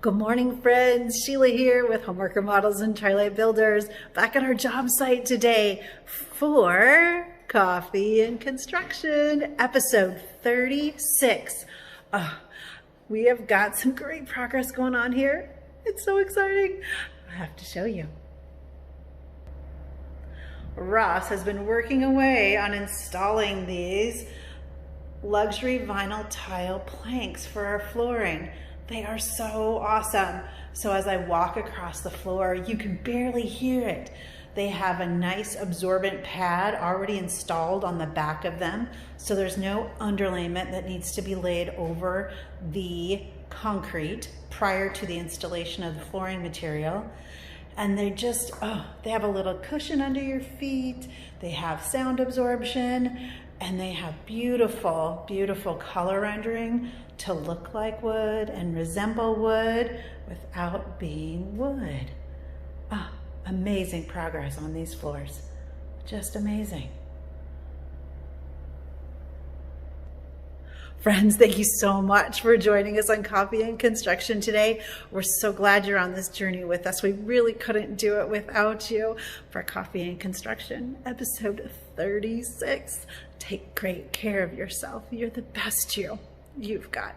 Good morning, friends. Sheila here with Homeworker Models and Twilight Builders, back at our job site today for Coffee and Construction, episode 36. We have got some great progress going on here. It's so exciting. I have to show you. Ross has been working away on installing these luxury vinyl tile planks for our flooring. They are so awesome. So as I walk across the floor, you can barely hear it. They have a nice absorbent pad already installed on the back of them, so there's no underlayment that needs to be laid over the concrete prior to the installation of the flooring material. And they just, they have a little cushion under your feet. They have sound absorption, and they have beautiful, beautiful color rendering to look like wood and resemble wood without being wood. Amazing progress on these floors. Just amazing. Friends, thank you so much for joining us on Coffee and Construction today. We're so glad you're on this journey with us. We really couldn't do it without you. For Coffee and Construction, episode 36. Take great care of yourself. You're the best you've got.